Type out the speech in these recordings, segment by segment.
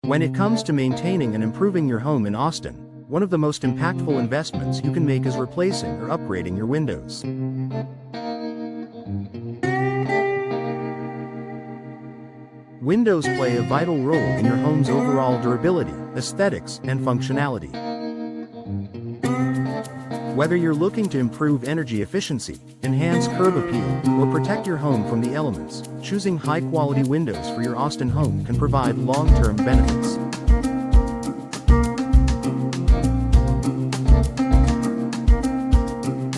When it comes to maintaining and improving your home in Austin, one of the most impactful investments you can make is replacing or upgrading your windows. Windows play a vital role in your home's overall durability, aesthetics, and functionality. Whether you're looking to improve energy efficiency, enhance curb appeal, or protect your home from the elements, choosing high-quality windows for your Austin home can provide long-term benefits.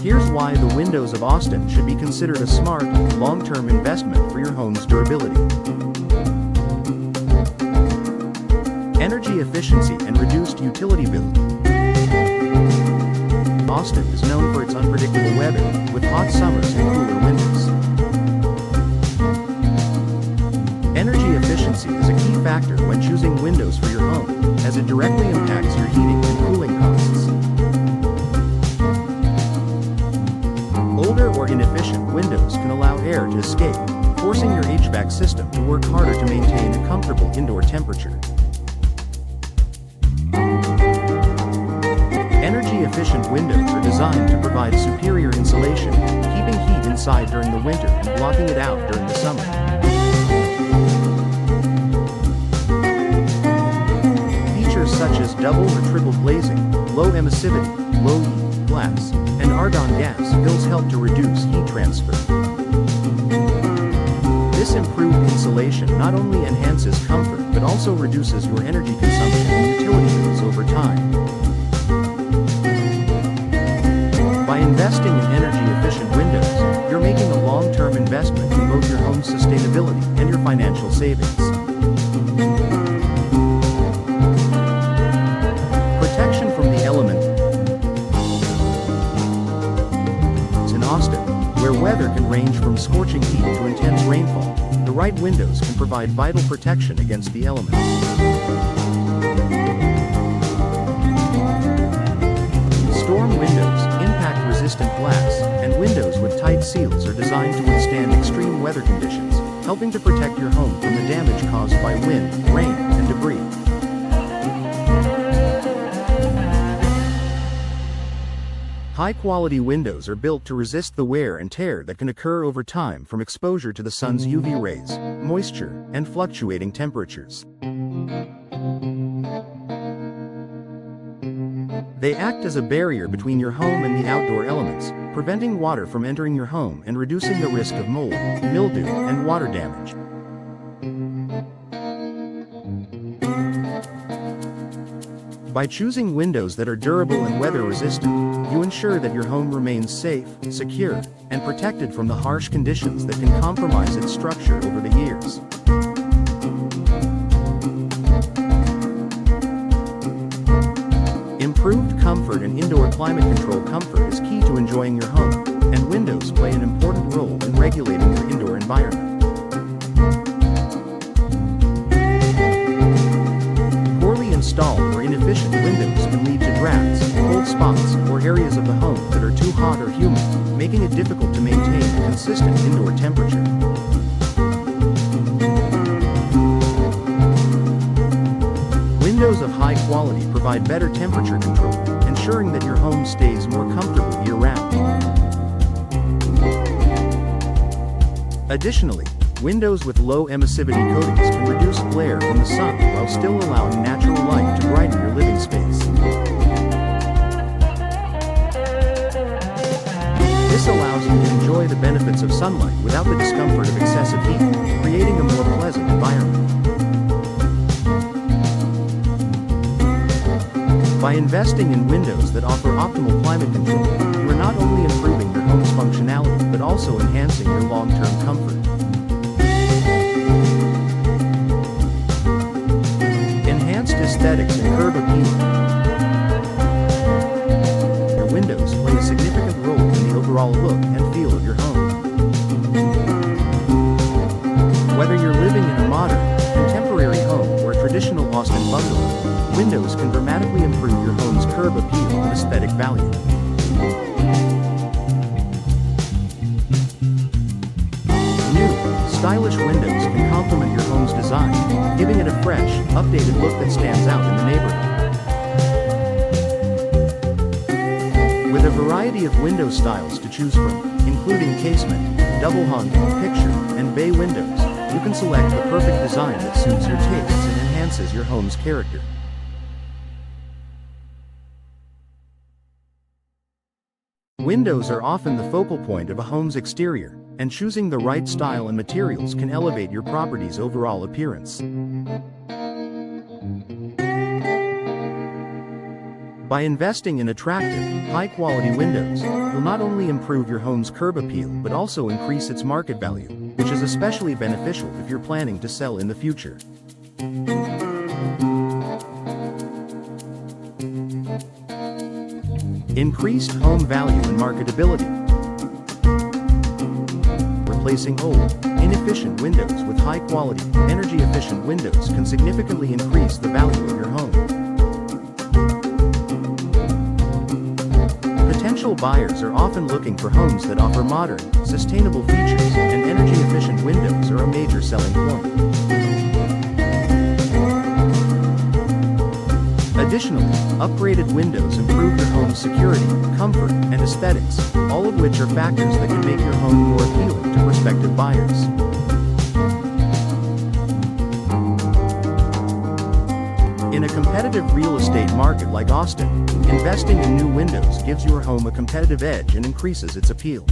Here's why the windows of Austin should be considered a smart, long-term investment for your home's durability. Energy efficiency and reduced utility bill. Austin is known for its unpredictable weather, with hot summers and cooler winters. Energy efficiency is a key factor when choosing windows for your home, as it directly impacts your heating and cooling costs. Older or inefficient windows can allow air to escape, forcing your HVAC system to work harder to maintain a comfortable indoor temperature. Energy-efficient windows are designed to provide superior insulation, keeping heat inside during the winter and blocking it out during the summer. Features such as double or triple glazing, low emissivity, low heat glass, and argon gas fills help to reduce heat transfer. This improved insulation not only enhances comfort but also reduces your energy consumption and utility bills over time. By investing in energy-efficient windows, you're making a long-term investment in both your home's sustainability and your financial savings. Protection from the elements. In Austin, where weather can range from scorching heat to intense rainfall, the right windows can provide vital protection against the elements. Storm windows, impact-resistant glass, and windows with tight seals are designed to withstand extreme weather conditions, helping to protect your home from the damage caused by wind, rain, and debris. High-quality windows are built to resist the wear and tear that can occur over time from exposure to the sun's UV rays, moisture, and fluctuating temperatures. They act as a barrier between your home and the outdoor elements, preventing water from entering your home and reducing the risk of mold, mildew, and water damage. By choosing windows that are durable and weather-resistant, you ensure that your home remains safe, secure, and protected from the harsh conditions that can compromise its structure over the years. Improved comfort and indoor climate control. Comfort is key to enjoying your home, and windows play an important role in regulating your indoor environment. Poorly installed or inefficient windows can lead to drafts, cold spots, or areas of the home that are too hot or humid, making it difficult to maintain a consistent indoor temperature. Windows of high quality provide better temperature control, ensuring that your home stays more comfortable year-round. Additionally, windows with low emissivity coatings can reduce glare from the sun while still allowing natural light to brighten your living space. This allows you to enjoy the benefits of sunlight without the discomfort of excessive heat, creating a more pleasant environment. By investing in windows that offer optimal climate control, you are not only improving your home's functionality but also enhancing your long-term comfort. Enhanced aesthetics and curb appeal. Your windows play a significant role in the overall look and feel of your home. Whether you're living in a modern, contemporary home or a traditional Austin bungalow, windows can dramatically improve your home's curb appeal and aesthetic value. New, stylish windows can complement your home's design design, giving it a fresh, updated look that stands out in the neighborhood. With a variety of window styles to choose from, including casement, double-hung, picture, and bay windows, you can select the perfect design that suits your tastes and enhances your home's character. Windows are often the focal point of a home's exterior, and choosing the right style and materials can elevate your property's overall appearance. By investing in attractive, high-quality windows, you'll not only improve your home's curb appeal but also increase its market value, which is especially beneficial if you're planning to sell in the future. Increased home value and marketability. Replacing old, inefficient windows with high-quality, energy-efficient windows can significantly increase the value of your home. Potential buyers are often looking for homes that offer modern, sustainable features, and energy-efficient windows are a major selling point. Additionally, upgraded windows improve your home's security, comfort, and aesthetics, all of which are factors that can make your home more appealing to prospective buyers. In a competitive real estate market like Austin, investing in new windows gives your home a competitive edge and increases its appeal.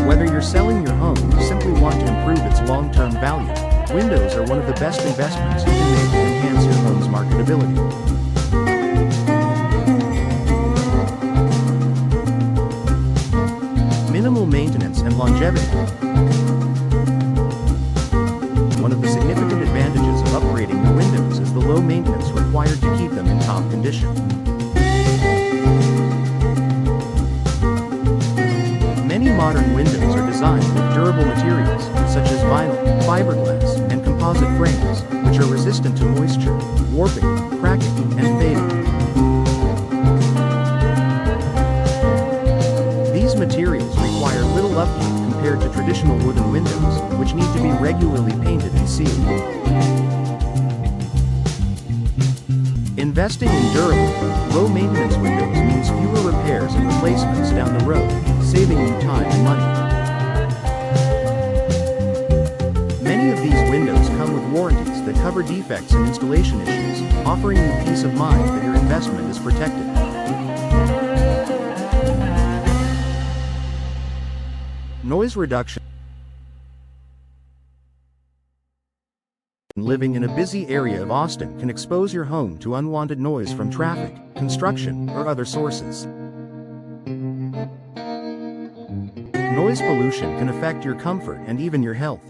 Whether you're selling your home or simply want to improve its long-term value, windows are one of the best investments you can make to enhance your home's marketability. Minimal maintenance and longevity. One of the significant advantages of upgrading your windows is the low maintenance required to keep them in top condition. Many modern windows are designed with durable materials, such as vinyl, fiberglass, and composite frames, which are resistant to moisture, warping, cracking, and fading. These materials require little upkeep compared to traditional wooden windows, which need to be regularly painted and sealed. Investing in durable, low-maintenance windows means fewer repairs and replacements down the road, saving you time and money. Many of these windows come with warranties that cover defects and installation issues, offering you peace of mind that your investment is protected. Noise reduction. Living in a busy area of Austin can expose your home to unwanted noise from traffic, construction, or other sources. Noise pollution can affect your comfort and even your health.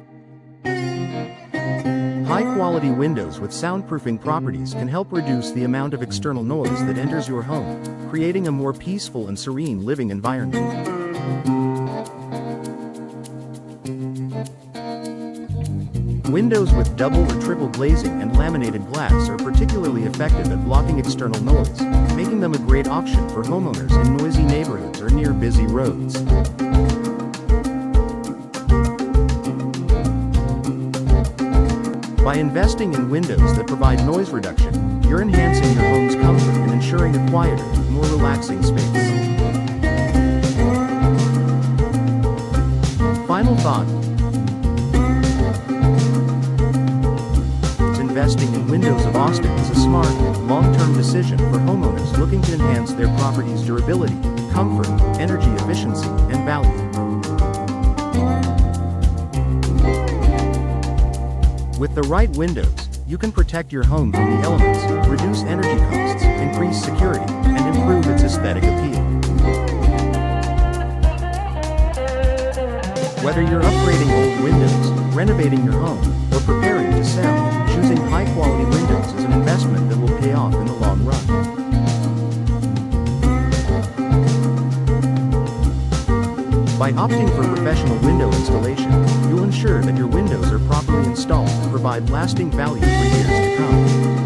High-quality windows with soundproofing properties can help reduce the amount of external noise that enters your home, creating a more peaceful and serene living environment. Windows with double or triple glazing and laminated glass are particularly effective at blocking external noise, making them a great option for homeowners in noisy neighborhoods or near busy roads. By investing in windows that provide noise reduction, you're enhancing your home's comfort and ensuring a quieter, more relaxing space. Final thought. Investing in Windows of Austin is a smart, long-term decision for homeowners looking to enhance their property's durability, comfort, energy efficiency, and value. With the right windows, you can protect your home from the elements, reduce energy costs, increase security, and improve its aesthetic appeal. Whether you're upgrading old windows, renovating your home, or preparing to sell, choosing high-quality windows is an investment that will pay off in the long run. By opting for professional window installation, you'll ensure that your windows are properly installed and provide lasting value for years to come.